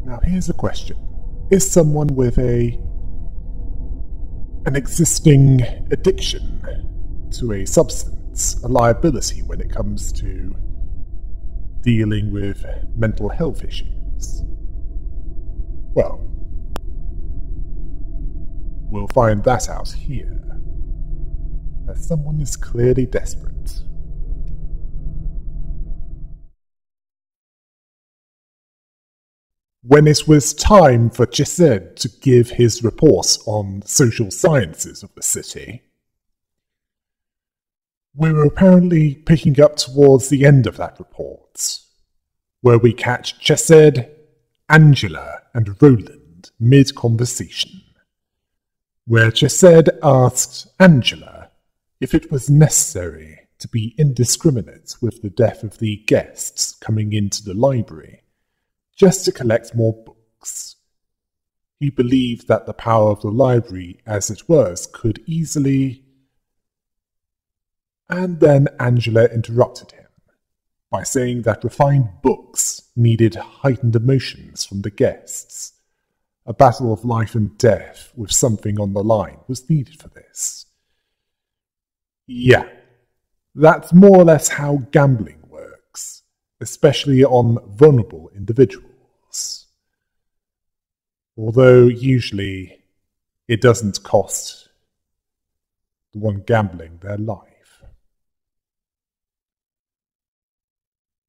Now here's a question. Is someone with an existing addiction to a substance a liability when it comes to dealing with mental health issues? Well, we'll find that out here, as someone is clearly desperate. When it was time for Chesed to give his report on social sciences of the city, we were apparently picking up towards the end of that report, where we catch Chesed, Angela, and Roland mid-conversation, where Chesed asked Angela if it was necessary to be indiscriminate with the death of the guests coming into the library just to collect more books. He believed that the power of the library as it was could easily... And then Angela interrupted him by saying that refined books needed heightened emotions from the guests. A battle of life and death with something on the line was needed for this. Yeah, that's more or less how gambling works, especially on vulnerable individuals. Although usually it doesn't cost the one gambling their life.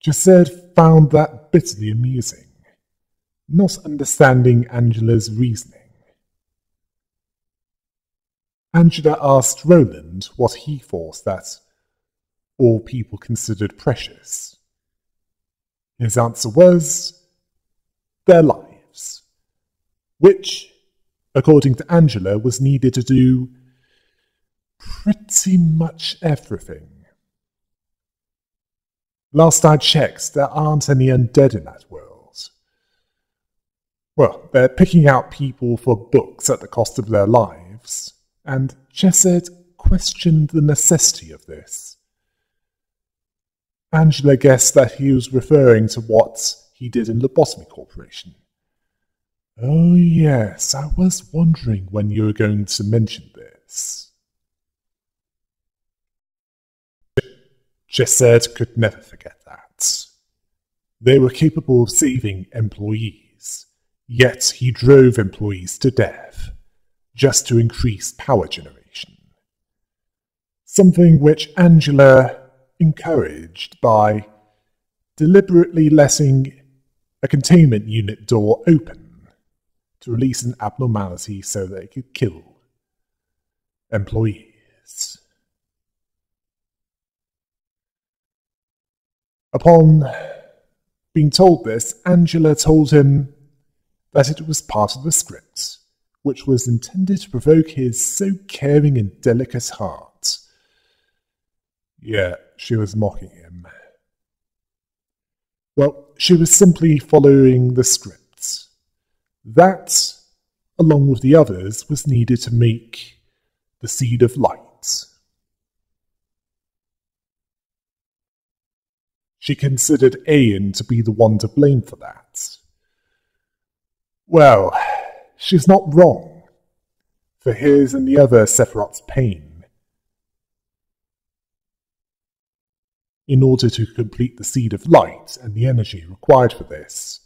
Chesed found that bitterly amusing, not understanding Angela's reasoning. Angela asked Roland what he thought that all people considered precious. His answer was their lives, which, according to Angela, was needed to do pretty much everything. Last I checked, there aren't any undead in that world. Well, they're picking out people for books at the cost of their lives, and Chesed questioned the necessity of this. Angela guessed that he was referring to what he did in Lobotomy Corporation. Oh yes, I was wondering when you were going to mention this. Chesed could never forget that. They were capable of saving employees, yet he drove employees to death, just to increase power generation. Something which Angela encouraged by deliberately letting a containment unit door open to release an abnormality so that it could kill employees. Upon being told this, Angela told him that it was part of the script, which was intended to provoke his so caring and delicate heart. Yeah, she was mocking him. Well, she was simply following the script. That, along with the others, was needed to make the seed of light. She considered Ayan to be the one to blame for that. Well, she's not wrong. For his and the other Sephiroth's pain, in order to complete the seed of light and the energy required for this,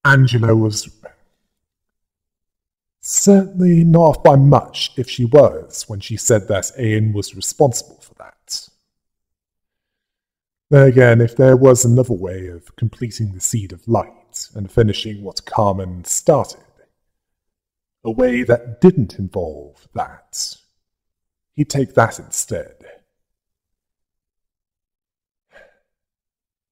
Angela was certainly not off by much if she was when she said that Ayan was responsible for that. Then again, if there was another way of completing the seed of light and finishing what Carmen started, a way that didn't involve that, he'd take that instead.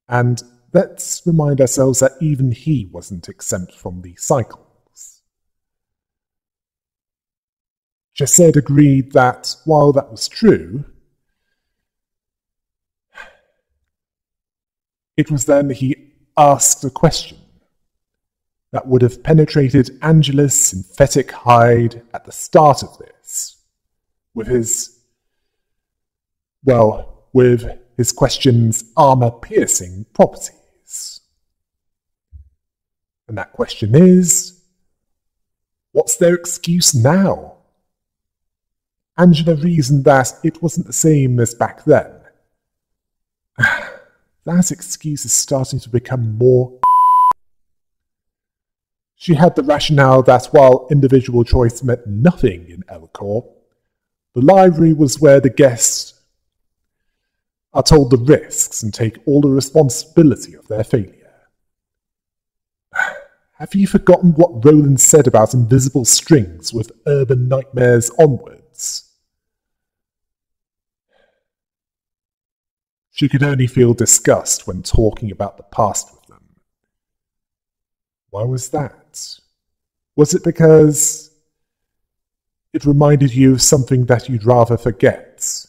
And let's remind ourselves that even he wasn't exempt from the cycles. Chesed agreed that while that was true, it was then he asked a question that would have penetrated Angela's synthetic hide at the start of this, with his question's armor-piercing properties. And that question is, what's their excuse now? Angela reasoned that it wasn't the same as back then. That excuse is starting to become more. She had the rationale that while individual choice meant nothing in Elcor, the library was where the guests are told the risks and take all the responsibility of their failure. Have you forgotten what Roland said about invisible strings with urban nightmares onwards? She could only feel disgust when talking about the past with them. Why was that? Was it because it reminded you of something that you'd rather forget,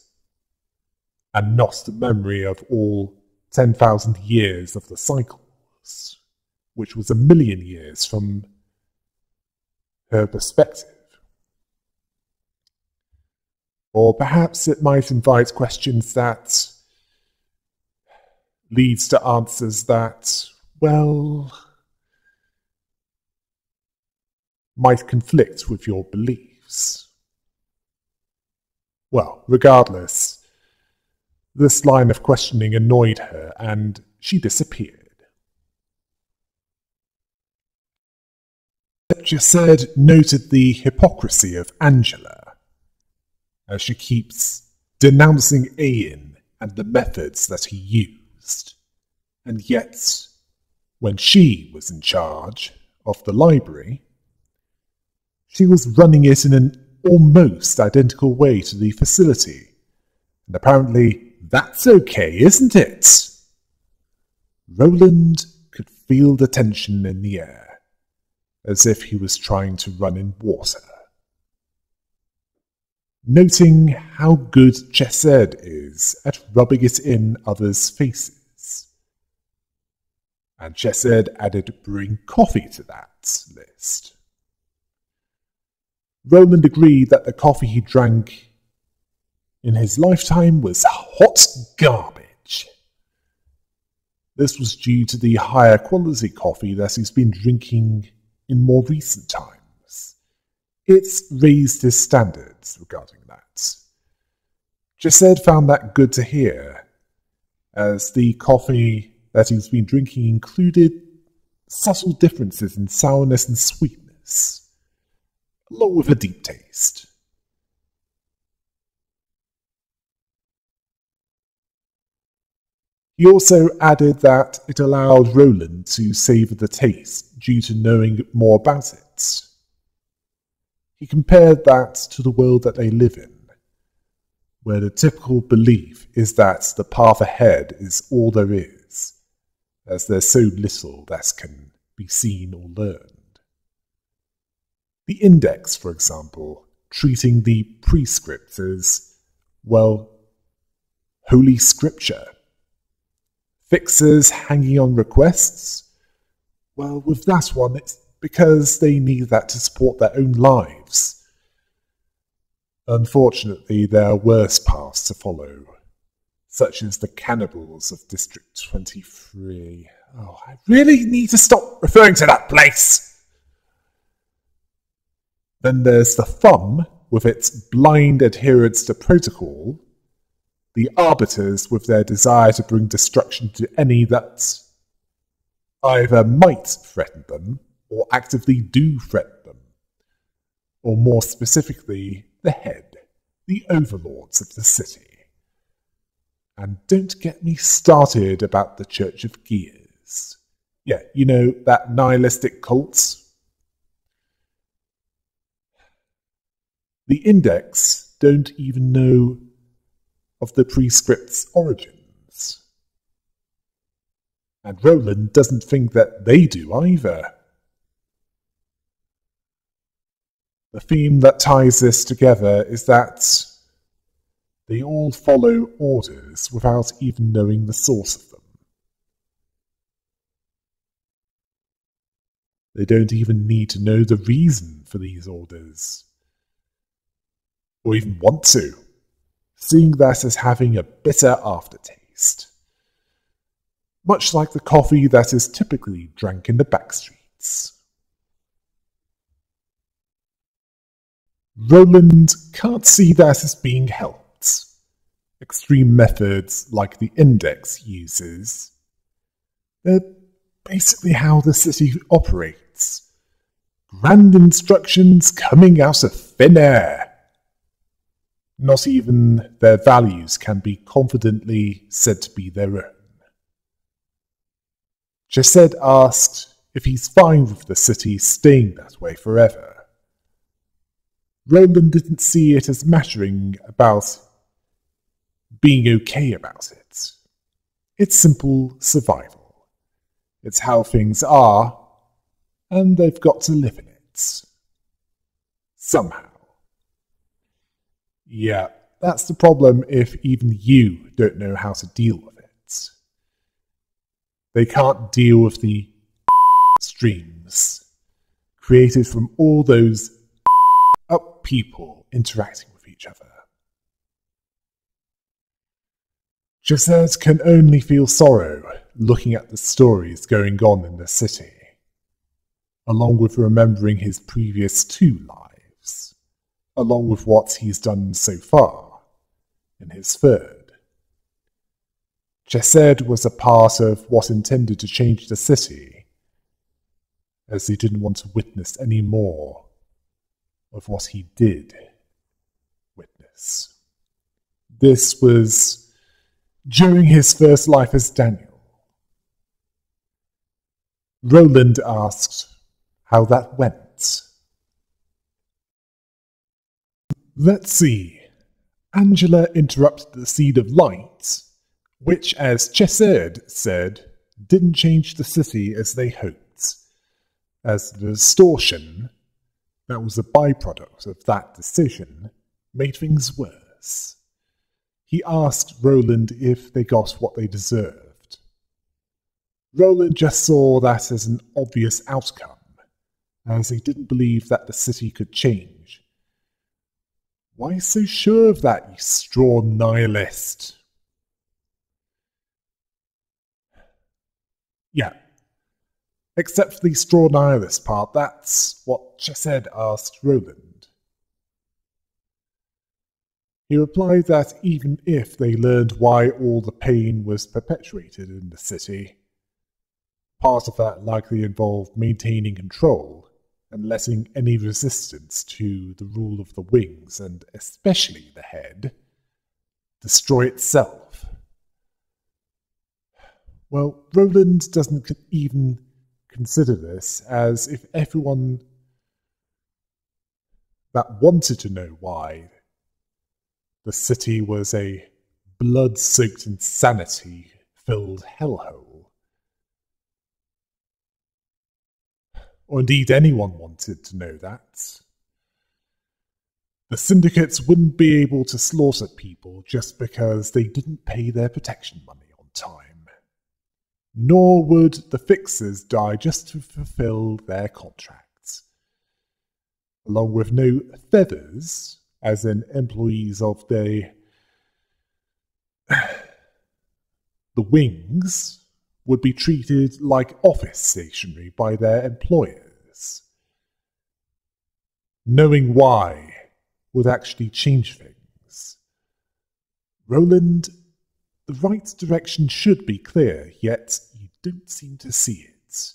and not the memory of all 10,000 years of the cycles, which was 1,000,000 years from her perspective? Or perhaps it might invite questions that leads to answers that, well, might conflict with your beliefs. Well, regardless, this line of questioning annoyed her, and she disappeared. Chesed noted the hypocrisy of Angela, as she keeps denouncing Ayin and the methods that he used, and yet, when she was in charge of the library, she was running it in an almost identical way to the facility, and apparently that's okay, isn't it? Roland could feel the tension in the air, as if he was trying to run in water. Noting how good Chesed is at rubbing it in others' faces. And Chesed added brewing coffee to that list. Roland agreed that the coffee he drank in his lifetime was hot garbage. This was due to the higher quality coffee that he's been drinking in more recent times. It's raised his standards regarding that. Chesed found that good to hear, as the coffee that he's been drinking included subtle differences in sourness and sweetness, along with a deep taste. He also added that it allowed Roland to savour the taste due to knowing more about it. He compared that to the world that they live in, where the typical belief is that the path ahead is all there is, as there's so little that can be seen or learned. The Index, for example, treating the prescripts as, well, holy scripture. Fixers hanging on requests? Well, with that one, it's because they need that to support their own lives. Unfortunately, there are worse paths to follow, such as the cannibals of District 23. Oh, I really need to stop referring to that place! Then there's the Thumb, with its blind adherence to protocol, the Arbiters with their desire to bring destruction to any that either might threaten them or actively do threaten them, or more specifically, the Head, the overlords of the city. And don't get me started about the Church of Gears. Yeah, you know, that nihilistic cult. The Index don't even know of the prescript's origins. And Roland doesn't think that they do either. The theme that ties this together is that they all follow orders without even knowing the source of them. They don't even need to know the reason for these orders, or even want to, seeing that as having a bitter aftertaste, much like the coffee that is typically drank in the back streets. lights. Roland can't see that as being helped. Extreme methods like the Index uses, they're basically how the city operates. Grand instructions coming out of thin air. Not even their values can be confidently said to be their own. Chesed asked if he's fine with the city staying that way forever. Roland didn't see it as mattering about being okay about it. It's simple survival. It's how things are, and they've got to live in it. Somehow. Yeah, that's the problem if even you don't know how to deal with it. They can't deal with the streams created from all those up people interacting with each other. Chesed can only feel sorrow looking at the stories going on in the city, along with remembering his previous 2 lives, along with what he's done so far in his 3rd. Chesed was a part of what intended to change the city, as he didn't want to witness any more of what he did witness. This was during his first life as Daniel. Roland asked how that went. Let's see. Angela interrupted the seed of light, which, as Chesed said, didn't change the city as they hoped, as the distortion that was a byproduct of that decision made things worse. He asked Roland if they got what they deserved. Roland just saw that as an obvious outcome, as he didn't believe that the city could change. Why so sure of that, you straw nihilist? Yeah, except for the straw nihilist part, that's what Chesed asked Roland. He replied that even if they learned why all the pain was perpetuated in the city, part of that likely involved maintaining control and letting any resistance to the rule of the wings, and especially the head, destroy itself. Well, Roland doesn't even consider this, as if everyone that wanted to know why the city was a blood-soaked insanity-filled hellhole, or indeed anyone wanted to know that, the syndicates wouldn't be able to slaughter people just because they didn't pay their protection money on time. Nor would the fixers die just to fulfill their contracts. Along with no feathers, as in employees of the wings, would be treated like office stationery by their employers. Knowing why would actually change things. Roland, the right direction should be clear, yet you don't seem to see it,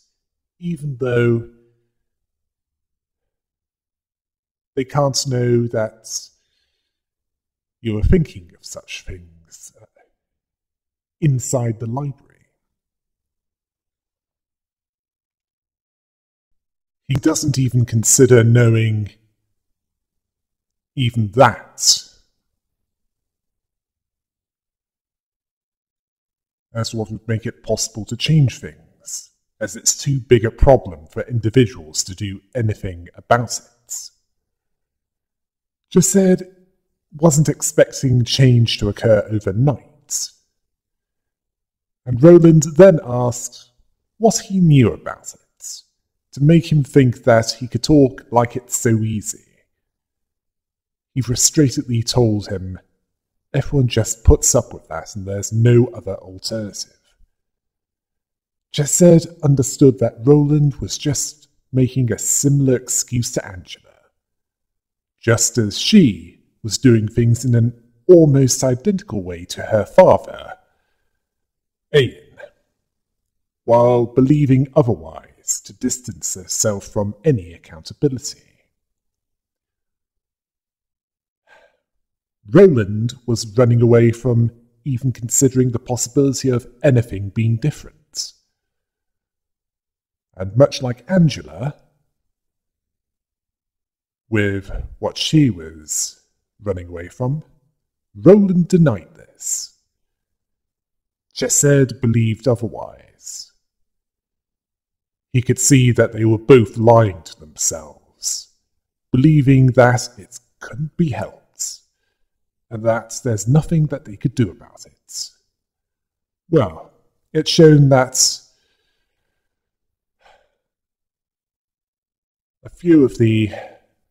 even though they can't know that you are thinking of such things inside the library. He doesn't even consider knowing even that as what would make it possible to change things, as it's too big a problem for individuals to do anything about it. Chesed wasn't expecting change to occur overnight, and Roland then asked what he knew about it, to make him think that he could talk like it's so easy. He frustratedly told him everyone just puts up with that and there's no other alternative. Chesed understood that Roland was just making a similar excuse to Angela, just as she was doing things in an almost identical way to her father, Ian, while believing otherwise to distance herself from any accountability. Roland was running away from even considering the possibility of anything being different. And much like Angela, with what she was running away from, Roland denied this. Chesed believed otherwise. He could see that they were both lying to themselves, believing that it couldn't be helped, and that there's nothing that they could do about it. Well, it's shown that a few of the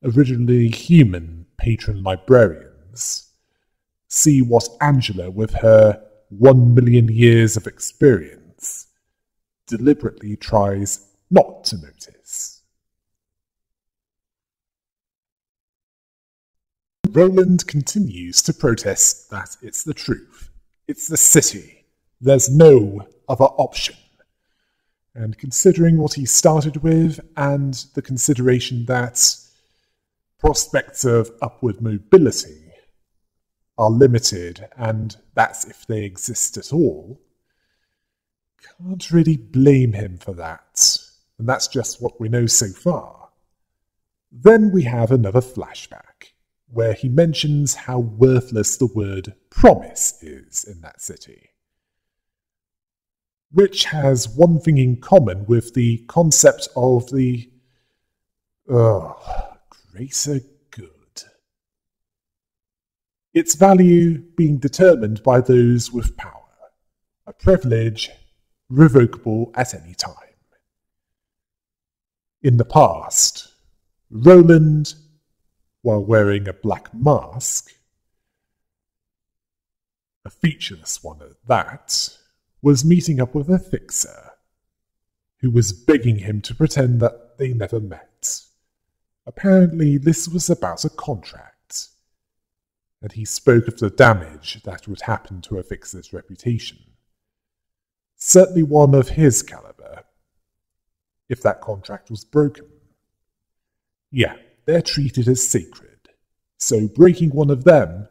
originally human patron librarians see what Angela, with her 1 million years of experience, deliberately tries not to notice. Roland continues to protest that it's the truth. It's the city. There's no other option. And considering what he started with, and the consideration that prospects of upward mobility are limited, and that's if they exist at all, can't really blame him for that. And that's just what we know so far. Then we have another flashback, where he mentions how worthless the word promise is in that city, which has one thing in common with the concept of the greater good. Its value being determined by those with power, a privilege revocable at any time. In the past, Roland, while wearing a black mask, a featureless one at that, was meeting up with a fixer, who was begging him to pretend that they never met. Apparently this was about a contract, and he spoke of the damage that would happen to a fixer's reputation. Certainly one of his caliber, if that contract was broken. Yeah, they're treated as sacred, so breaking one of them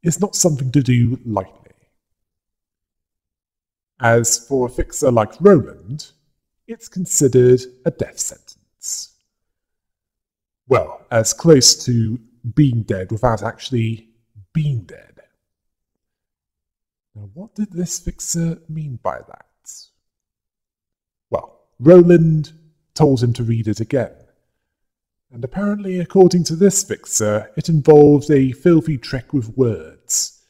is not something to do lightly. As for a fixer like Roland, it's considered a death sentence. Well, as close to being dead without actually being dead. Now, what did this fixer mean by that? Well, Roland told him to read it again. And apparently, according to this fixer, it involved a filthy trick with words,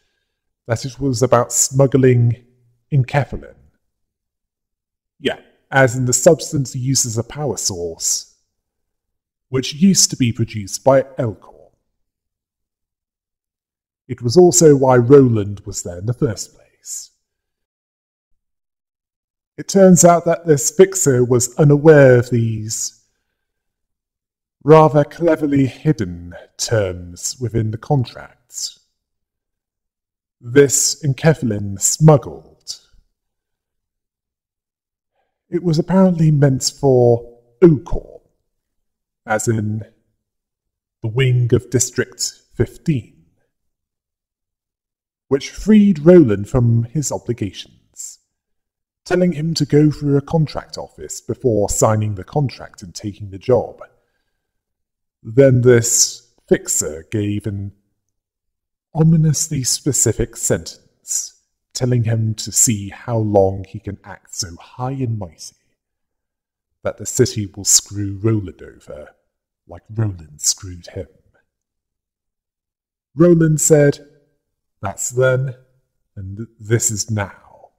that it was about smuggling enkephalin. Yeah, as in the substance used as a power source, which used to be produced by Elcor. It was also why Roland was there in the first place. It turns out that this fixer was unaware of these rather cleverly hidden terms within the contracts. This enkephalin smuggled. It was apparently meant for Okor, as in the wing of District 15, which freed Roland from his obligations, telling him to go through a contract office before signing the contract and taking the job. Then this fixer gave an ominously specific sentence, telling him to see how long he can act so high and mighty that the city will screw Roland over like Roland screwed him. Roland said, "That's then, and this is now,"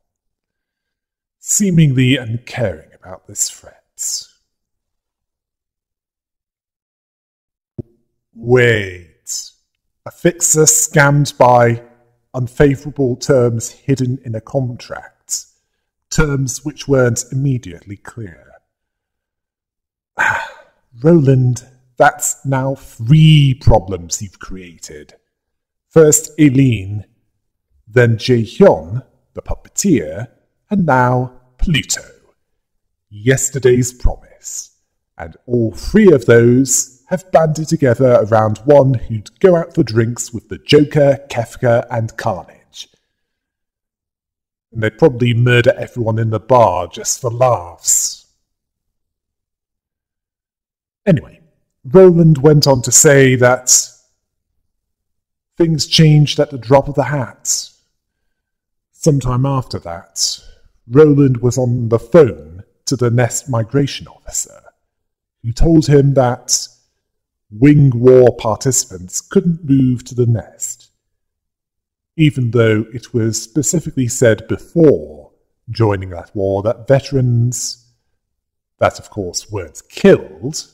seemingly uncaring about this threat. Wait, a fixer scammed by unfavourable terms hidden in a contract, terms which weren't immediately clear. Roland, that's now 3 problems you've created. First Eileen, then Jae-hyun, the puppeteer, and now Pluto, yesterday's promise. And all 3 of those have banded together around one who'd go out for drinks with the Joker, Kefka, and Carnage. And they'd probably murder everyone in the bar just for laughs. Anyway, Roland went on to say that things changed at the drop of the hat. Sometime after that, Roland was on the phone to the Nest migration officer, who told him that Wing War participants couldn't move to the Nest, even though it was specifically said before joining that war that veterans, that of course weren't killed,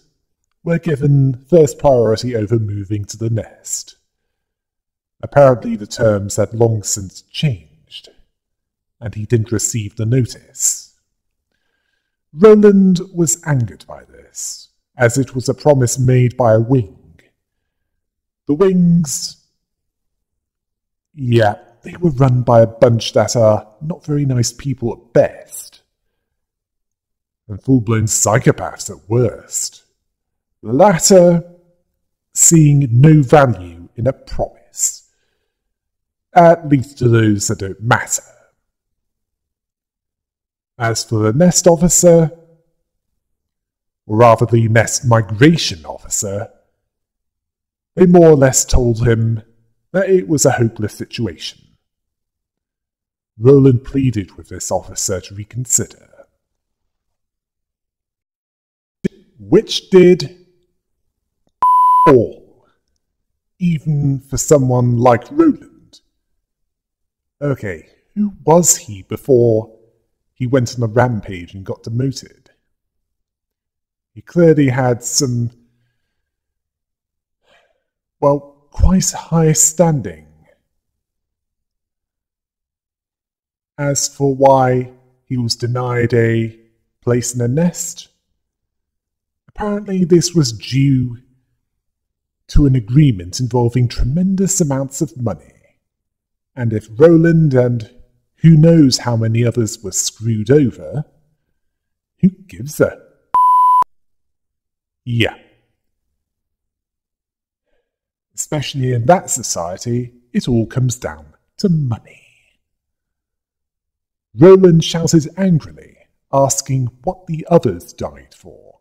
were given first priority over moving to the Nest. Apparently the terms had long since changed, and he didn't receive the notice. Roland was angered by this, as it was a promise made by a wing. The wings, yeah, they were run by a bunch that are not very nice people at best, and full-blown psychopaths at worst. The latter seeing no value in a promise, at least to those that don't matter. As for the Nest officer, or rather the Nest migration officer, they more or less told him that it was a hopeless situation. Roland pleaded with this officer to reconsider, which did all, even for someone like Roland. Okay, who was he before he went on a rampage and got demoted? He clearly had some, well, quite high standing. As for why he was denied a place in a Nest, apparently this was due to an agreement involving tremendous amounts of money. And if Roland and who knows how many others were screwed over, who gives a... Yeah. Especially in that society, it all comes down to money. Roland shouted angrily, asking what the others died for.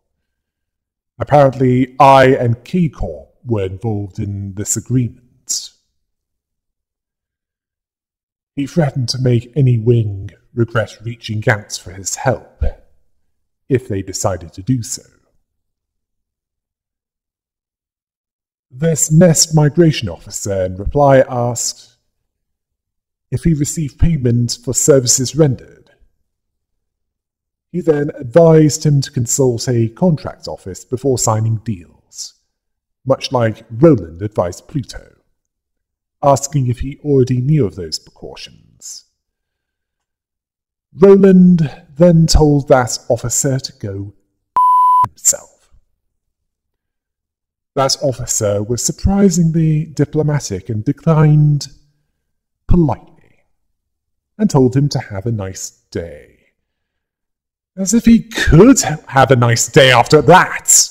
Apparently, I and K-Corp were involved in this agreement. He threatened to make any wing regret reaching out for his help, if they decided to do so. This Nest migration officer in reply asked if he received payment for services rendered. He then advised him to consult a contract office before signing deals, much like Roland advised Pluto, asking if he already knew of those precautions. Roland then told that officer to go himself. That officer was surprisingly diplomatic and declined politely, and told him to have a nice day. As if he could have a nice day after that!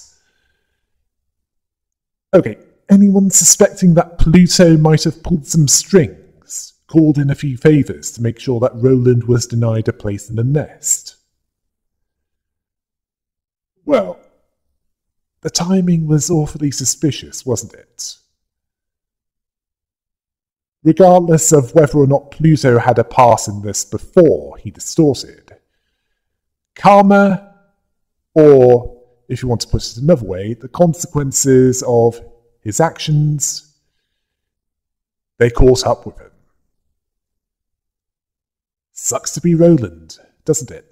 Okay, anyone suspecting that Pluto might have pulled some strings, called in a few favours to make sure that Roland was denied a place in the Nest? Well, the timing was awfully suspicious, wasn't it? Regardless of whether or not Pluto had a part in this before he distorted, karma, or, if you want to put it another way, the consequences of his actions, they caught up with him. Sucks to be Roland, doesn't it?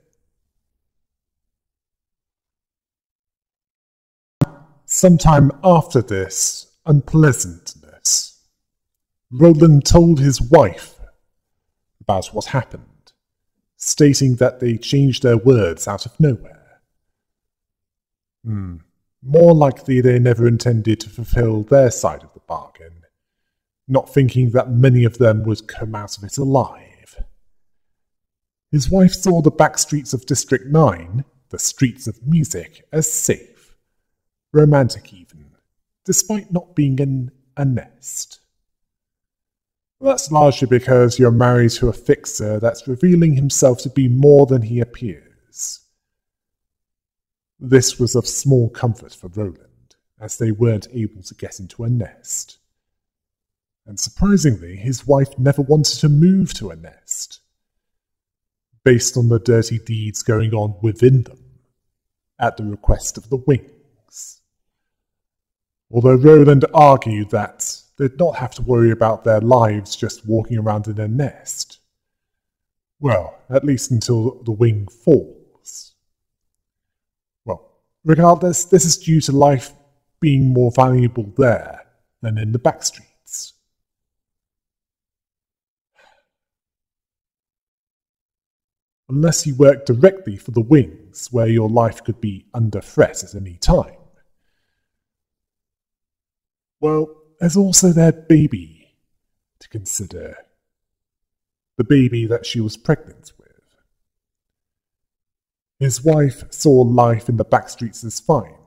Sometime after this unpleasantness, Roland told his wife about what happened, stating that they changed their words out of nowhere. More likely they never intended to fulfill their side of the bargain, not thinking that many of them would come out of it alive. His wife saw the back streets of District 9, the streets of music, as safe, romantic even, despite not being in a nest. That's largely because you're married to a fixer that's revealing himself to be more than he appears. This was of small comfort for Roland, as they weren't able to get into a nest. And surprisingly, his wife never wanted to move to a nest, based on the dirty deeds going on within them, at the request of the wings. Although Roland argued that they'd not have to worry about their lives just walking around in a nest. Well, at least until the wing falls. Well, regardless, this is due to life being more valuable there than in the back streets. Unless you work directly for the wings, where your life could be under threat at any time. Well, there's also their baby to consider. The baby that she was pregnant with. His wife saw life in the back streets as fine,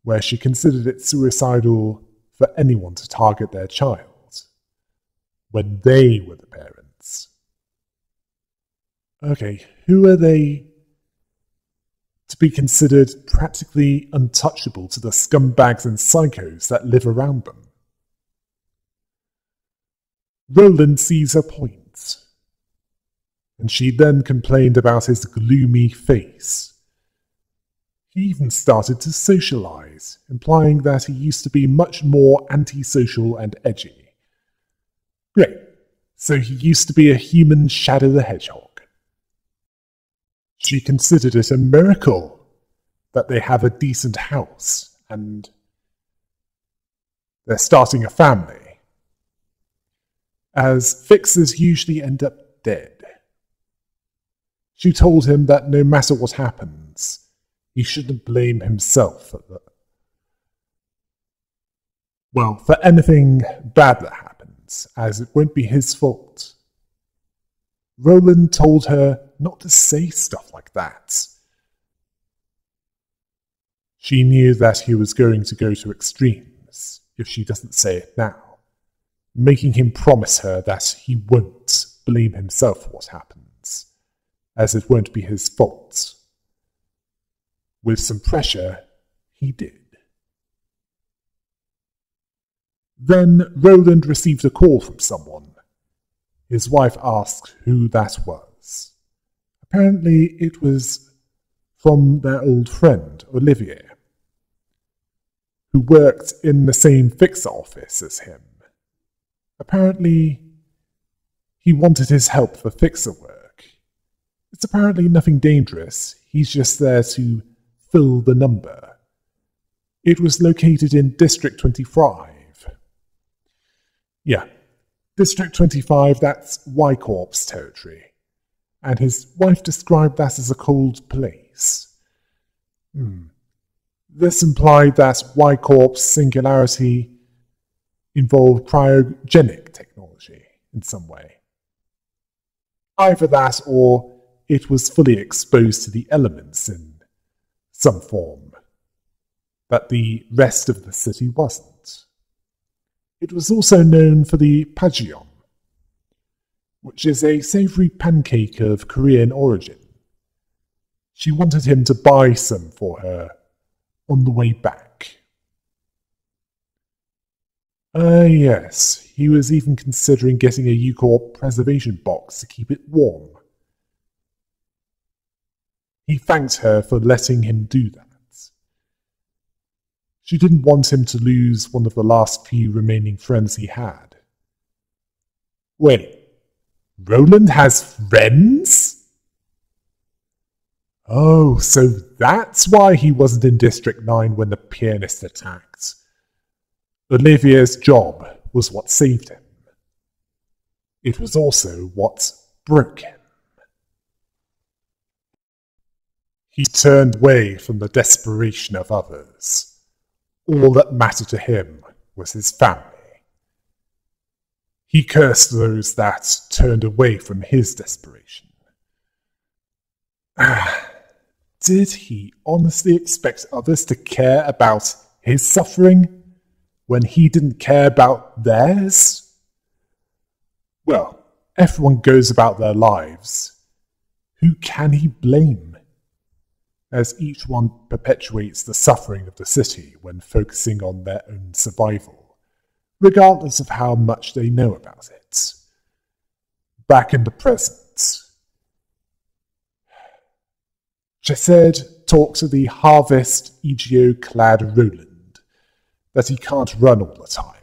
where she considered it suicidal for anyone to target their child, when they were the parents. Okay, who are they to be considered practically untouchable to the scumbags and psychos that live around them? Roland sees her point, and she then complained about his gloomy face. He even started to socialize, implying that he used to be much more antisocial and edgy. Great, so he used to be a human Shadow the Hedgehog. She considered it a miracle that they have a decent house and they're starting a family, as fixers usually end up dead. She told him that no matter what happens, he shouldn't blame himself for anything bad that happens, as it won't be his fault. Roland told her not to say stuff like that. She knew that he was going to go to extremes if she doesn't say it now, making him promise her that he won't blame himself for what happens, as it won't be his fault. With some pressure, he did. Then Roland received a call from someone. His wife asked who that was. Apparently it was from their old friend, Olivier, who worked in the same fixer office as him. Apparently, he wanted his help for fixer work. It's apparently nothing dangerous, he's just there to fill the number. It was located in District 25. Yeah. District 25, that's Y-Corp's territory, and his wife described that as a cold place. This implied that Y-Corp's singularity involved cryogenic technology in some way. Either that, or it was fully exposed to the elements in some form, that the rest of the city wasn't. It was also known for the pajeon, which is a savoury pancake of Korean origin. She wanted him to buy some for her on the way back. Yes, he was even considering getting a U-Corp preservation box to keep it warm. He thanked her for letting him do that. She didn't want him to lose one of the last few remaining friends he had. Wait, Roland has friends? Oh, so that's why he wasn't in District 9 when the pianist attacked. Olivier's job was what saved him. It was also what broke him. He turned away from the desperation of others. All that mattered to him was his family. He cursed those that turned away from his desperation. Did he honestly expect others to care about his suffering when he didn't care about theirs? Well, everyone goes about their lives. Who can he blame? As each one perpetuates the suffering of the city when focusing on their own survival, regardless of how much they know about it. Back in the present, Chesed talks to the Harvest EGO-clad Roland that he can't run all the time.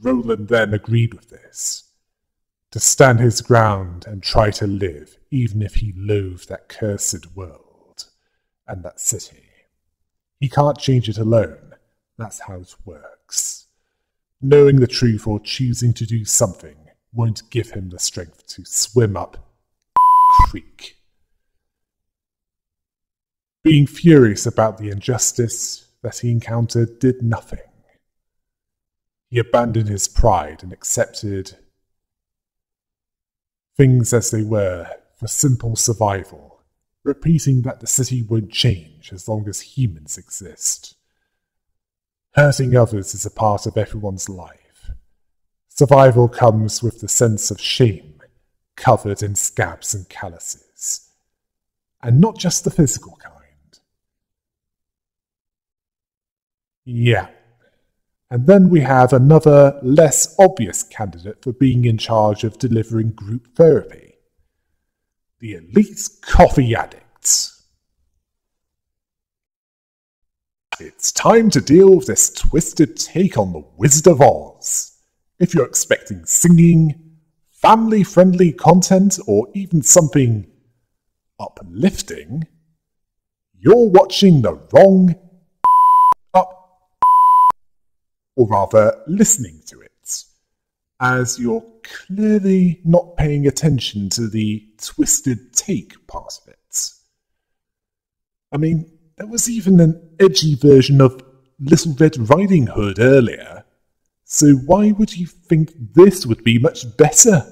Roland then agreed with this, to stand his ground and try to live even if he loathed that cursed world and that city. He can't change it alone, that's how it works. Knowing the truth or choosing to do something won't give him the strength to swim up creek. Being furious about the injustice that he encountered did nothing. He abandoned his pride and accepted things as they were for simple survival, repeating that the city won't change as long as humans exist. Hurting others is a part of everyone's life. Survival comes with the sense of shame, covered in scabs and calluses, and not just the physical kind. Yeah. And then we have another, less obvious candidate for being in charge of delivering group therapy. The elite coffee addicts. It's time to deal with this twisted take on the Wizard of Oz. If you're expecting singing, family-friendly content, or even something uplifting, you're watching the wrong or rather listening to it, as you're clearly not paying attention to the twisted take part of it. I mean, there was even an edgy version of Little Red Riding Hood earlier, so why would you think this would be much better?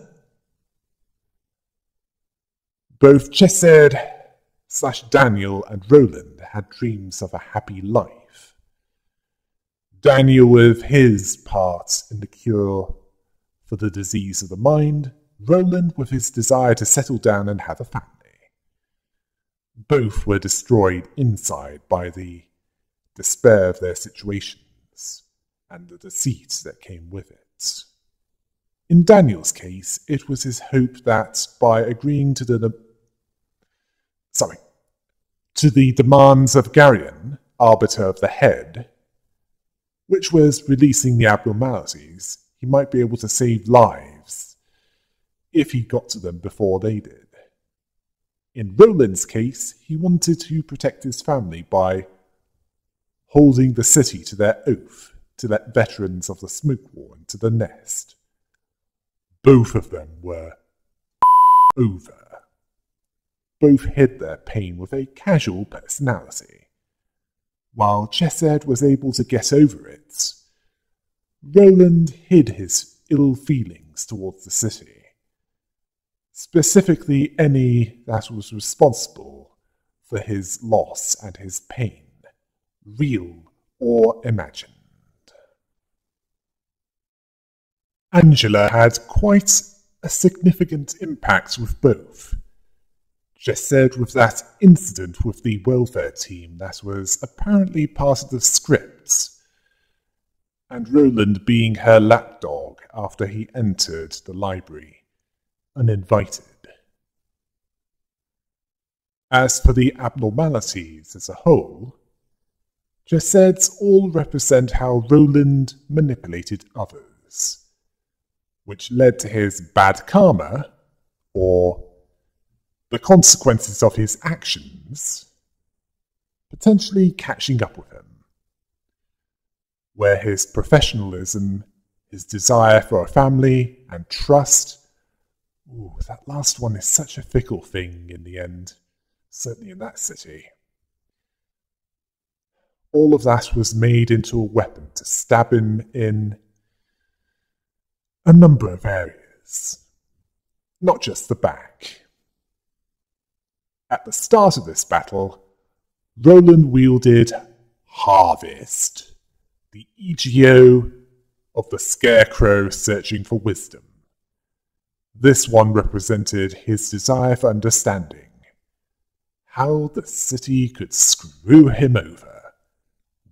Both Chesed/Daniel and Roland had dreams of a happy life. Daniel with his part in the cure for the disease of the mind, Roland with his desire to settle down and have a family. Both were destroyed inside by the despair of their situations and the deceit that came with it. In Daniel's case, it was his hope that by agreeing to the demands of Garion, arbiter of the head, which was releasing the abnormalities, he might be able to save lives if he got to them before they did. In Roland's case, he wanted to protect his family by holding the city to their oath to let veterans of the Smoke War into the nest. Both of them were over. Both hid their pain with a casual personality. While Chesed was able to get over it, Roland hid his ill feelings towards the city, specifically any that was responsible for his loss and his pain, real or imagined. Angela had quite a significant impact with both. Chesed with that incident with the welfare team that was apparently part of the script, and Roland being her lapdog after he entered the library, uninvited. As for the abnormalities as a whole, Chesed's all represent how Roland manipulated others, which led to his bad karma, or the consequences of his actions potentially catching up with him, where his professionalism, his desire for a family, and trust, that last one is such a fickle thing in the end. certainly in that city. All of that was made into a weapon to stab him in a number of areas, not just the back. At the start of this battle, Roland wielded Harvest, the EGO of the Scarecrow searching for wisdom. This one represented his desire for understanding, how the city could screw him over.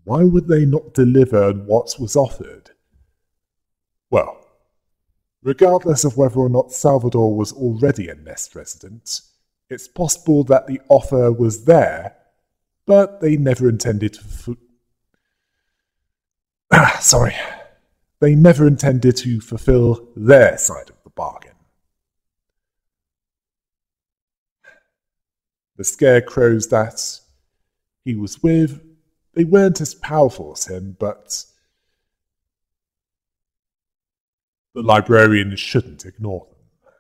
Why would they not deliver on what was offered? Well, regardless of whether or not Salvador was already a Nest resident, it's possible that the offer was there, but they never intended to They never intended to fulfill their side of the bargain. The scarecrows that he was with, they weren't as powerful as him, but the librarian shouldn't ignore them.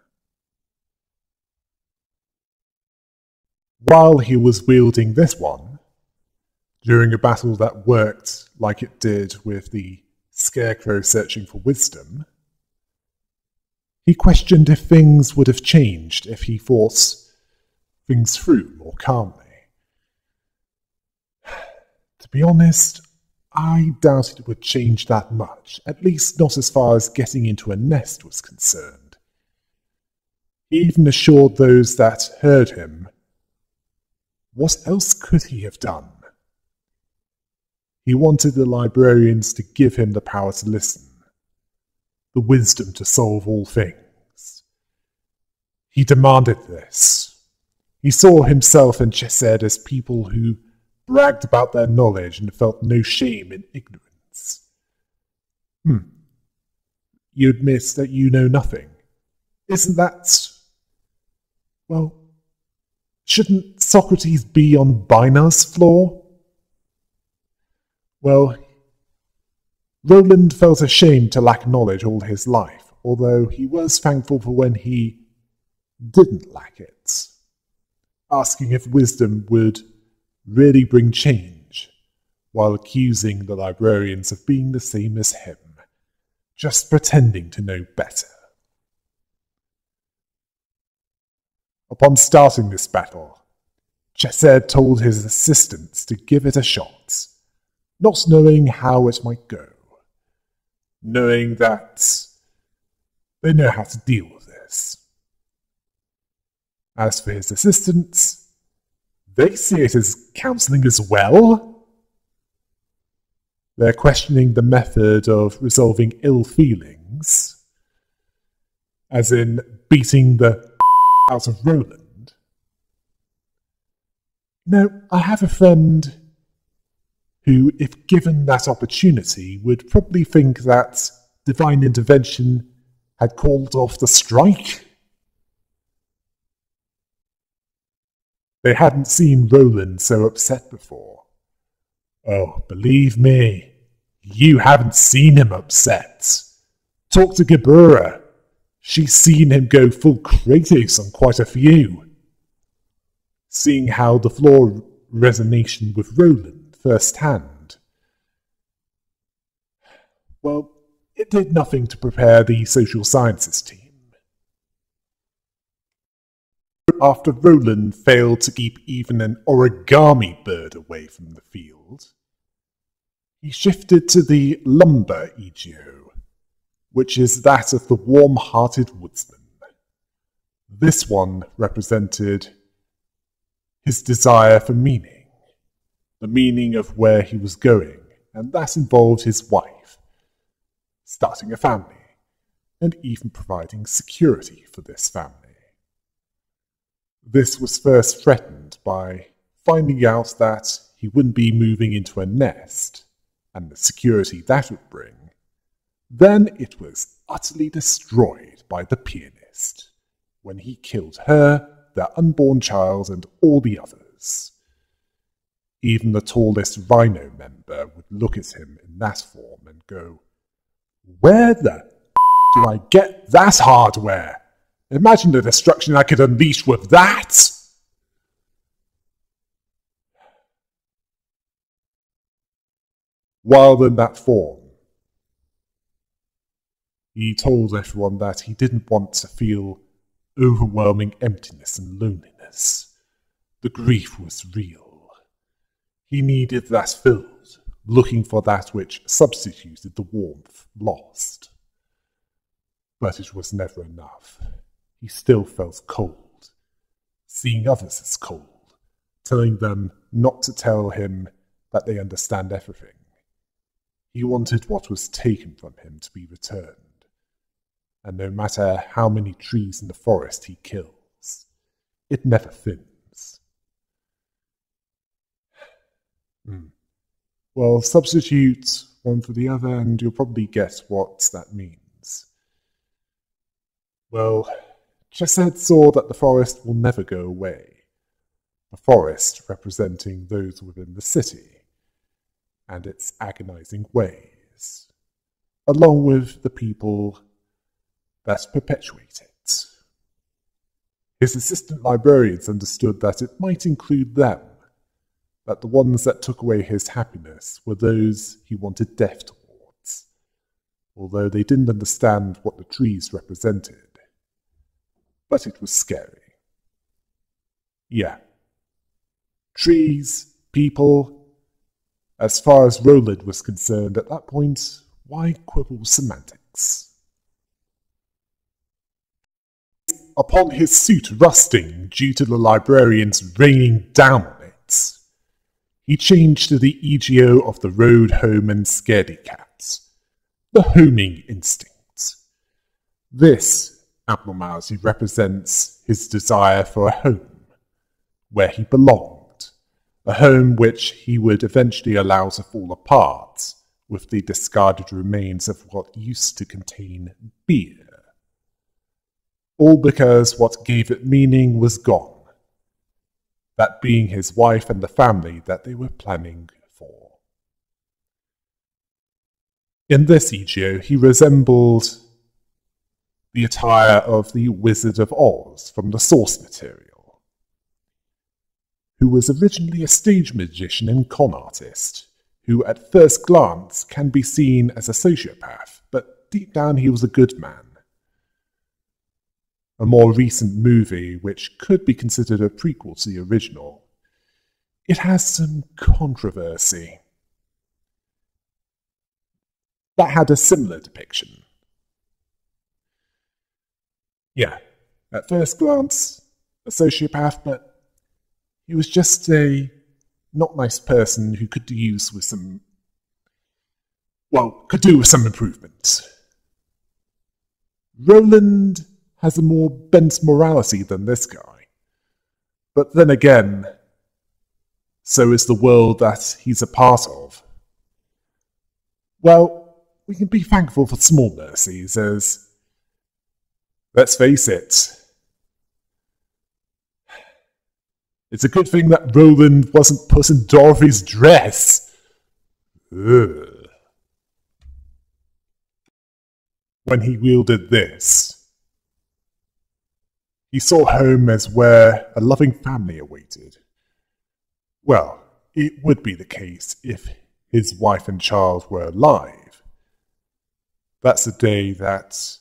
While he was wielding this one, during a battle that worked like it did with the Scarecrow searching for wisdom, he questioned if things would have changed if he fought things through more calmly. To be honest, I doubt it would change that much, at least not as far as getting into a nest was concerned. He even assured those that heard him, what else could he have done? He wanted the librarians to give him the power to listen, the wisdom to solve all things. He demanded this. He saw himself and Chesed as people who bragged about their knowledge and felt no shame in ignorance. You admit that you know nothing. Isn't that... well, shouldn't Socrates be on Binar's floor? Well, Roland felt ashamed to lack knowledge all his life, although he was thankful for when he didn't lack it, asking if wisdom would really bring change, while accusing the librarians of being the same as him, just pretending to know better. Upon starting this battle, Chesed told his assistants to give it a shot, not knowing how it might go, knowing that they know how to deal with this. As for his assistants, they see it as counselling as well. They're questioning the method of resolving ill feelings, as in beating the out of Roland. Now, I have a friend who, if given that opportunity, would probably think that divine intervention had called off the strike. They hadn't seen Roland so upset before. Oh, believe me, you haven't seen him upset. Talk to Gebura. She's seen him go full Kratos on quite a few. Seeing how the floor resonation with Roland firsthand. Well, it did nothing to prepare the social sciences team. After Roland failed to keep even an origami bird away from the field, he shifted to the lumber EGO, which is that of the warm-hearted woodsman. This one represented his desire for meaning, the meaning of where he was going, and that involved his wife, starting a family, and even providing security for this family. This was first threatened by finding out that he wouldn't be moving into a nest, and the security that would bring. Then it was utterly destroyed by the pianist, when he killed her, their unborn child, and all the others. Even the tallest Rhino member would look at him in that form and go, "Where the do I get that hardware? Imagine the destruction I could unleash with that!" While in that form, he told everyone that he didn't want to feel overwhelming emptiness and loneliness. The grief was real. He needed that filled, looking for that which substituted the warmth lost. But it was never enough. He still felt cold, seeing others as cold, telling them not to tell him that they understand everything. He wanted what was taken from him to be returned. And no matter how many trees in the forest he kills, it never thins. Well, substitute one for the other and you'll probably get what that means. Well, Chesed saw that the forest will never go away. The forest representing those within the city and its agonizing ways, along with the people that perpetuate it. His assistant librarians understood that it might include them, that the ones that took away his happiness were those he wanted death towards, although they didn't understand what the trees represented. But it was scary. Yeah. Trees, people. As far as Roland was concerned at that point, why quibble semantics? Upon his suit rusting due to the librarians raining down on it, he changed to the EGO of the road home and scaredy cats, the homing instinct. This abnormality represents his desire for a home, where he belonged, a home which he would eventually allow to fall apart with the discarded remains of what used to contain beer. All because what gave it meaning was gone, that being his wife and the family that they were planning for. In this EGO, he resembled the attire of the Wizard of Oz from the source material, who was originally a stage magician and con artist, who at first glance can be seen as a sociopath, but deep down he was a good man. A more recent movie, which could be considered a prequel to the original, it has some controversy. That had a similar depiction. Yeah, at first glance, a sociopath, but he was just a not nice person who could do with some improvement. Roland has a more bent morality than this guy. But then again, so is the world that he's a part of. Well, we can be thankful for small mercies, as, let's face it, it's a good thing that Roland wasn't put in Dorothy's dress. Ugh. When he wielded this, he saw home as where a loving family awaited. Well, it would be the case if his wife and child were alive. That's a day that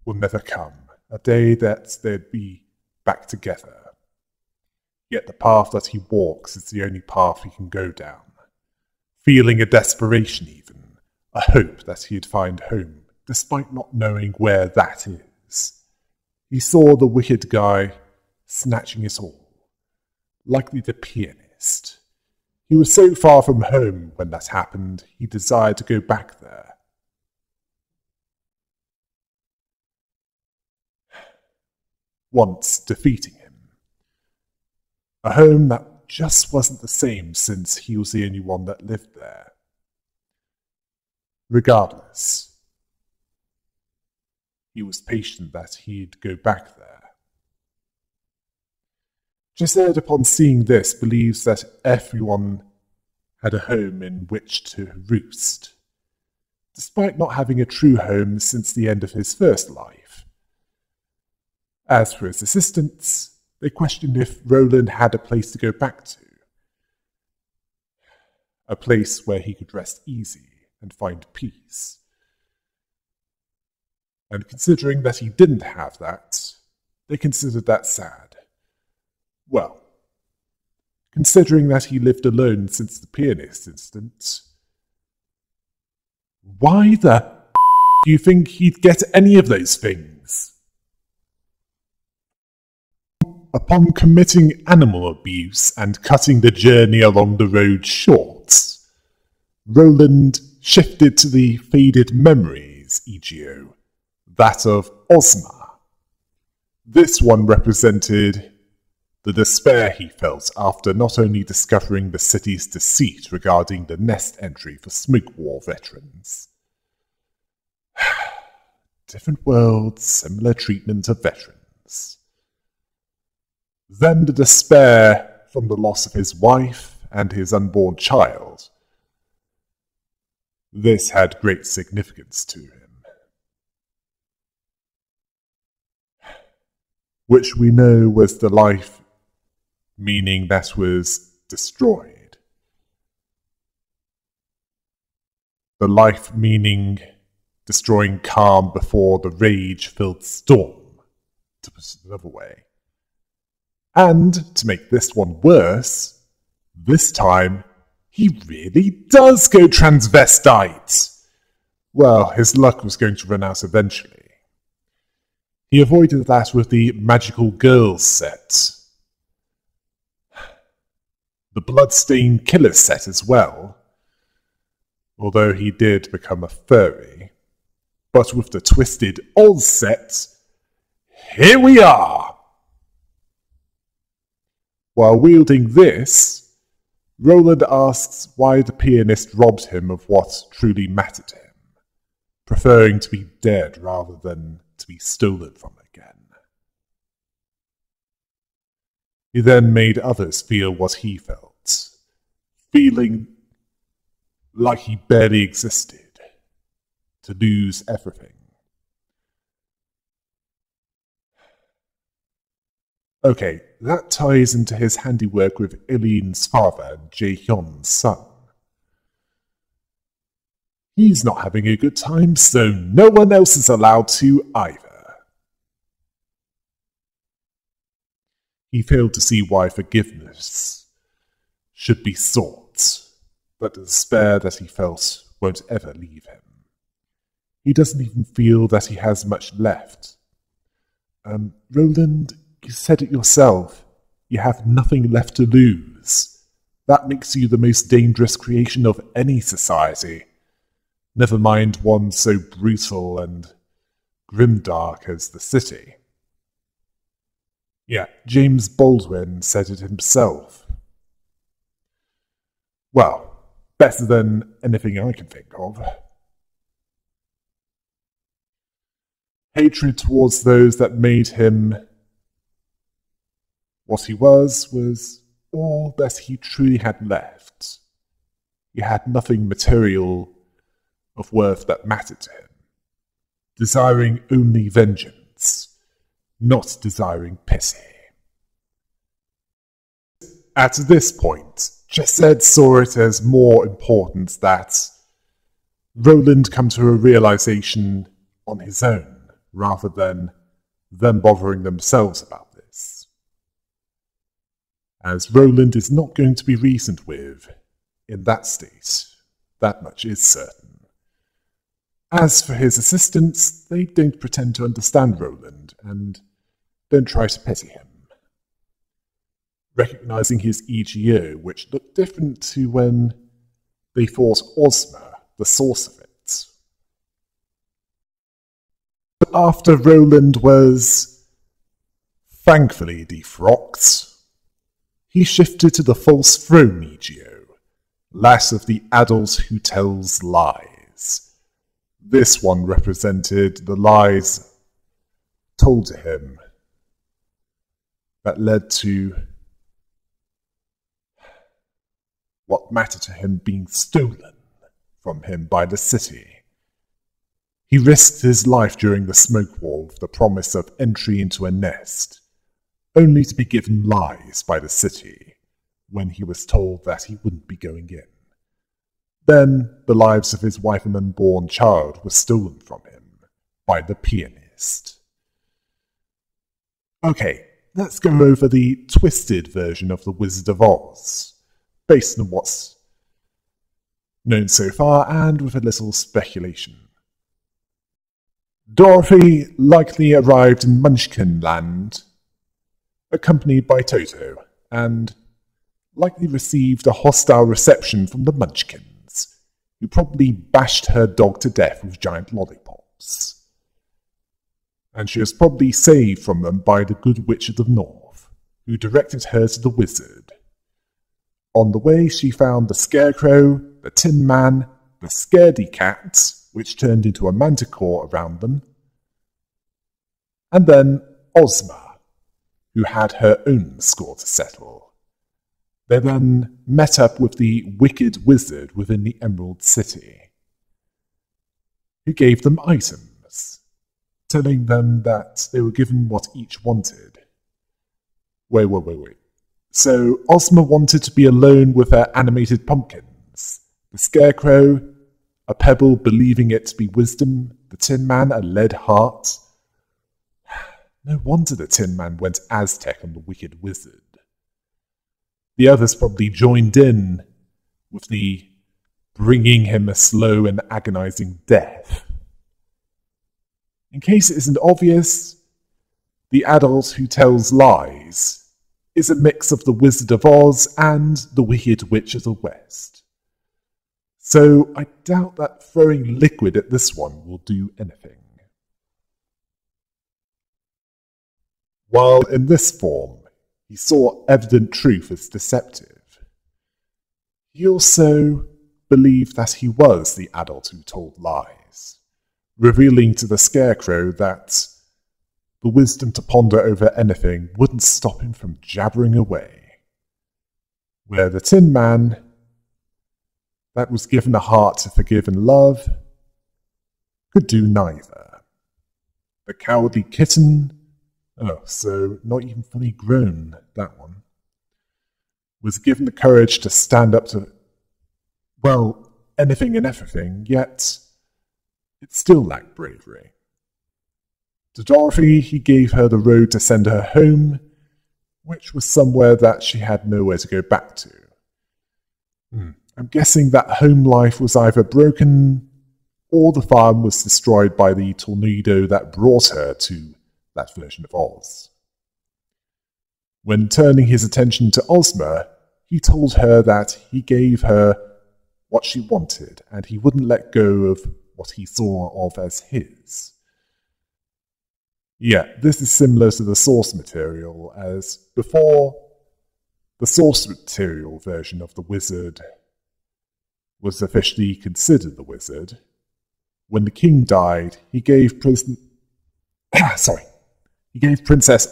will never come, a day that they'd be back together. Yet the path that he walks is the only path he can go down, feeling a desperation even, a hope that he'd find home, despite not knowing where that is. He saw the wicked guy snatching it all, likely the pianist. He was so far from home when that happened, he desired to go back there. Once defeating him. A home that just wasn't the same since he was the only one that lived there. Regardless, he was patient that he'd go back there. Chesed, upon seeing this, believes that everyone had a home in which to roost, despite not having a true home since the end of his first life. As for his assistants, they questioned if Roland had a place to go back to. a place where he could rest easy and find peace. And considering that he didn't have that, they considered that sad. Well, considering that he lived alone since the pianist incident, why the do you think he'd get any of those things? Upon committing animal abuse and cutting the journey along the road short, Roland shifted to the faded memories EGO, that of Ozma. This one represented the despair he felt after not only discovering the city's deceit regarding the nest entry for Smoke War veterans. Different worlds, similar treatment of veterans. Then the despair from the loss of his wife and his unborn child. This had great significance to him, which we know was the life meaning that was destroyed. The life meaning destroying calm before the rage-filled storm, to put it another way. And, to make this one worse, this time, he really does go transvestite! Well, his luck was going to run out eventually. He avoided that with the Magical Girls set. The Bloodstained Killer set as well, although he did become a furry. But with the Twisted Oz set, here we are! While wielding this, Roland asks why the pianist robbed him of what truly mattered to him, preferring to be dead rather than to be stolen from again. He then made others feel what he felt, feeling like he barely existed, to lose everything. Okay, that ties into his handiwork with Eileen's father and Jae-hyun's son. He's not having a good time, so no one else is allowed to either. He failed to see why forgiveness should be sought, but the despair that he felt won't ever leave him. He doesn't even feel that he has much left. Roland, you said it yourself. You have nothing left to lose. That makes you the most dangerous creation of any society. Never mind one so brutal and grimdark as the city. Yeah, James Baldwin said it himself. Well, better than anything I can think of. Hatred towards those that made him what he was all that he truly had left. He had nothing material of worth that mattered to him, desiring only vengeance, not desiring pity. At this point, Chesed saw it as more important that Roland come to a realization on his own, rather than them bothering themselves about this. As Roland is not going to be reasoned with in that state, that much is certain. As for his assistants, they don't pretend to understand Roland, and don't try to pity him. Recognizing his EGO, which looked different to when they thought Ozma the source of it. But after Roland was thankfully defrocked, he shifted to the false throne EGO, last of the adult who tells lies. This one represented the lies told to him that led to what mattered to him being stolen from him by the city. He risked his life during the Smoke War with the promise of entry into a nest, only to be given lies by the city when he was told that he wouldn't be going in, Then the lives of his wife and unborn child were stolen from him by the pianist. Okay, let's go over the twisted version of The Wizard of Oz, based on what's known so far and with a little speculation. Dorothy likely arrived in Munchkinland, accompanied by Toto, and likely received a hostile reception from the Munchkins, who probably bashed her dog to death with giant lollipops. And she was probably saved from them by the Good Witch of the North, who directed her to the wizard. On the way, she found the Scarecrow, the Tin Man, the Scaredy Cat, which turned into a manticore around them, and then Ozma, who had her own score to settle. They then met up with the Wicked Wizard within the Emerald City, who gave them items, telling them that they were given what each wanted. Wait. So Ozma wanted to be alone with her animated pumpkins, the Scarecrow, a pebble believing it to be wisdom, the Tin Man, a lead heart. No wonder the Tin Man went Aztec on the Wicked Wizard. The others probably joined in with the bringing him a slow and agonizing death. In case it isn't obvious, the adult who tells lies is a mix of the Wizard of Oz and the Wicked Witch of the West. So I doubt that throwing liquid at this one will do anything. While in this form, he saw evident truth as deceptive, he also believed that he was the adult who told lies, revealing to the Scarecrow that the wisdom to ponder over anything wouldn't stop him from jabbering away, where the Tin Man, that was given a heart to forgive and love, could do neither. The Cowardly Kitten, so not even fully grown, that one, was given the courage to stand up to, well, anything and everything, yet it still lacked bravery. To Dorothy, he gave her the road to send her home, which was somewhere that she had nowhere to go back to. I'm guessing that home life was either broken or the farm was destroyed by the tornado that brought her to that version of Oz. When turning his attention to Ozma, he told her that he gave her what she wanted and he wouldn't let go of what he saw of as his. Yeah, this is similar to the source material, as before, the source material version of the wizard was officially considered the wizard. When the king died, he gave Princess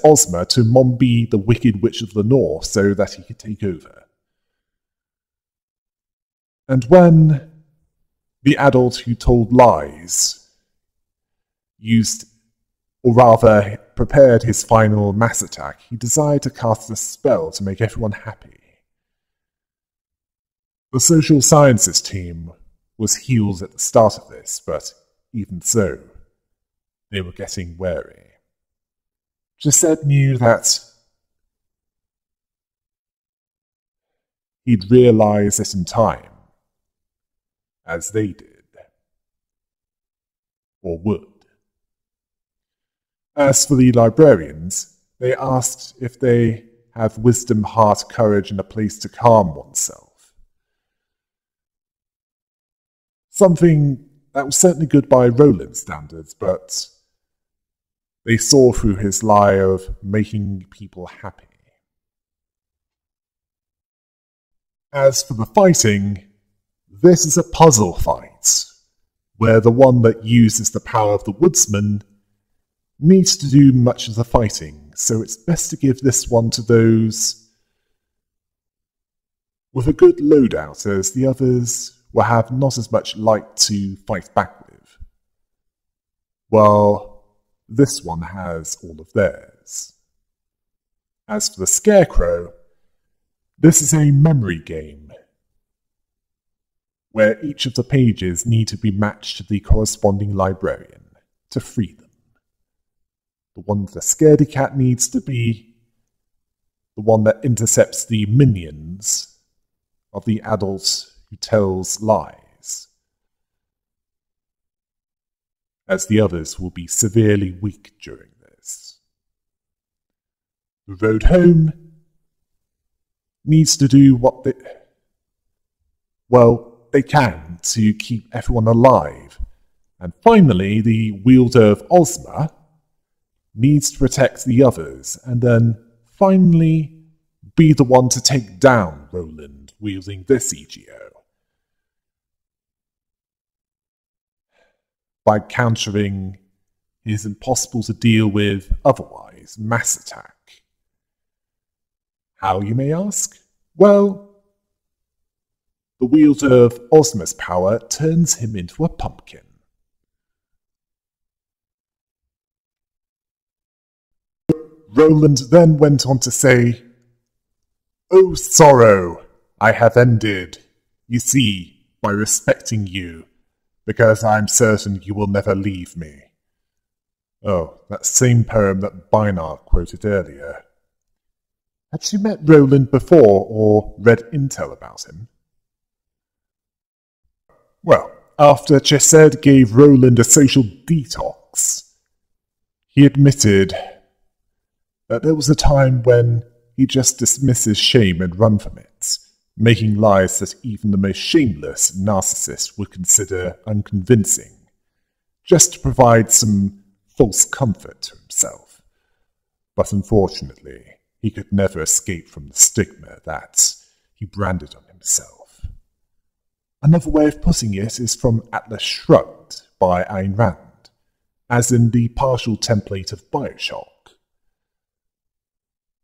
Ozma to Mombi, the Wicked Witch of the North, so that he could take over. And when the adult who told lies prepared his final mass attack, he desired to cast a spell to make everyone happy. The social sciences team was healed at the start of this, but even so, they were getting wary. Chesed knew that he'd realize it in time, as they did, or would. As for the librarians, they asked if they have wisdom, heart, courage, and a place to calm oneself. Something that was certainly good by Roland's standards, but they saw through his lie of making people happy. As for the fighting, this is a puzzle fight, where the one that uses the power of the woodsman needs to do much of the fighting, so it's best to give this one to those with a good loadout, as the others will have not as much light to fight back with, while this one has all of theirs. As for the Scarecrow, this is a memory game, where each of the pages need to be matched to the corresponding librarian to free them. The one with the scaredy cat needs to be the one that intercepts the minions of the adult who tells lies, as the others will be severely weak during this. The road home needs to do what they can to keep everyone alive. And finally, the wielder of Ozma needs to protect the others, and then finally be the one to take down Roland wielding this EGO by countering his impossible to deal with otherwise mass attack. How, you may ask? Well, the wielder of Ozma's power turns him into a pumpkin. Roland then went on to say, "O sorrow, I have ended, you see, by respecting you, because I am certain you will never leave me." Oh, that same poem that Bynard quoted earlier. Had she met Roland before or read intel about him? Well, after Chesed gave Roland a social detox, he admitted that there was a time when he just dismisses shame and run from it, making lies that even the most shameless narcissist would consider unconvincing, just to provide some false comfort to himself. But unfortunately, he could never escape from the stigma that he branded on himself. Another way of putting it is from Atlas Shrugged by Ayn Rand, as in the partial template of Bioshock.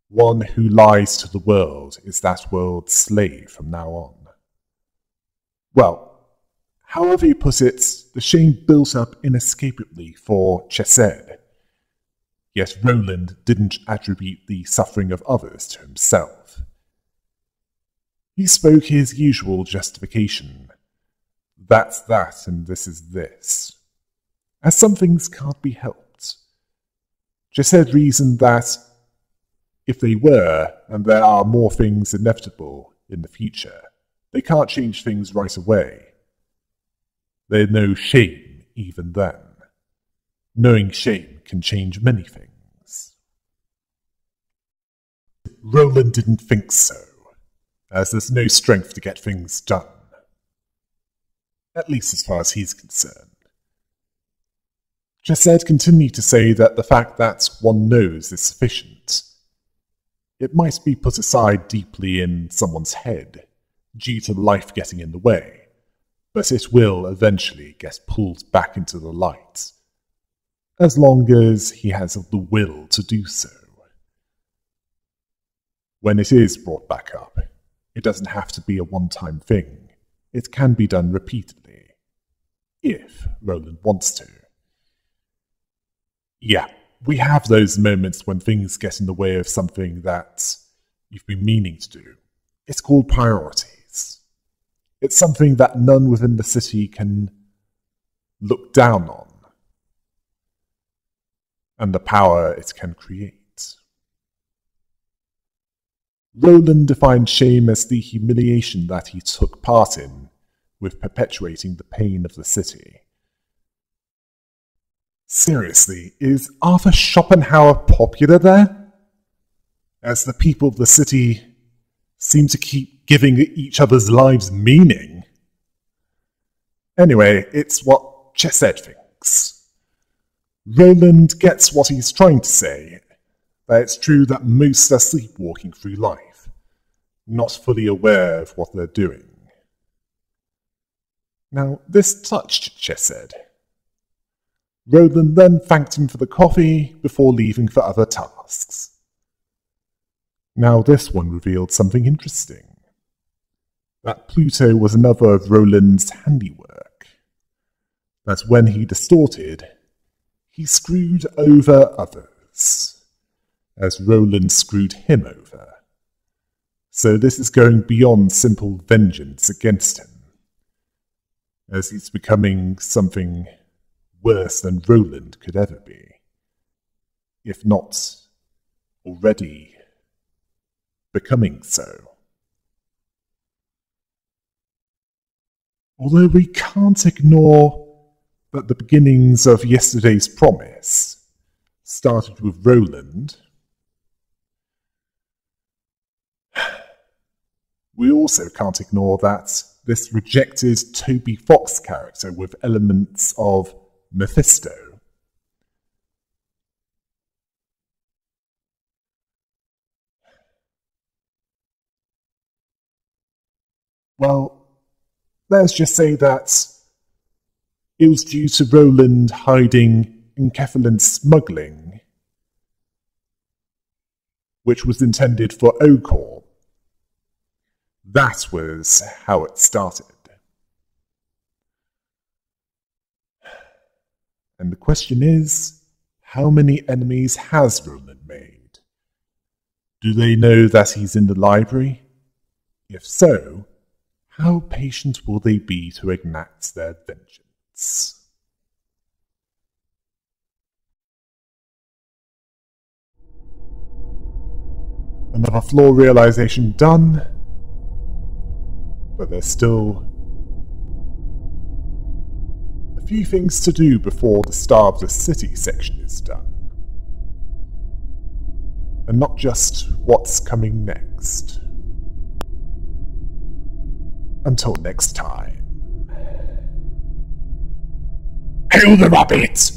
One who lies to the world is that world's slave from now on. Well, however you put it, the shame built up inescapably for Chesed. Yet Roland didn't attribute the suffering of others to himself. He spoke his usual justification. That's that and this is this. As some things can't be helped. Chesed reasoned that if they were, and there are more things inevitable in the future, they can't change things right away. There's no shame even then. Knowing shame can change many things. Roland didn't think so, as there's no strength to get things done. At least as far as he's concerned. Chesed continued to say that the fact that one knows is sufficient. It might be put aside deeply in someone's head, due to life getting in the way, but it will eventually get pulled back into the light, as long as he has the will to do so. When it is brought back up, it doesn't have to be a one-time thing. It can be done repeatedly, if Roland wants to. Yeah, we have those moments when things get in the way of something that you've been meaning to do. It's called priorities. It's something that none within the city can look down on, and the power it can create. Roland defined shame as the humiliation that he took part in with perpetuating the pain of the city. Seriously, is Arthur Schopenhauer popular there? As the people of the city seem to keep giving each other's lives meaning. Anyway, it's what Chesed thinks. Roland gets what he's trying to say, that it's true that most are sleepwalking through life, not fully aware of what they're doing. Now, this touched Chesed. Roland then thanked him for the coffee before leaving for other tasks. Now this one revealed something interesting. That Pluto was another of Roland's handiwork. That when he distorted, he screwed over others, as Roland screwed him over. So this is going beyond simple vengeance against him. as he's becoming something worse than Roland could ever be, if not already becoming so. Although we can't ignore that the beginnings of yesterday's promise started with Roland, we also can't ignore that this rejected Toby Fox character with elements of Mephisto. Well, let's just say that it was due to Roland hiding Enkephalin's smuggling, which was intended for Okor. That was how it started. And the question is, how many enemies has Roland made? Do they know that he's in the library? If so, how patient will they be to enact their vengeance? Another flaw realization done, but there's still a few things to do before the Star of the City section is done. And not just what's coming next. Until next time. Hail the rabbit!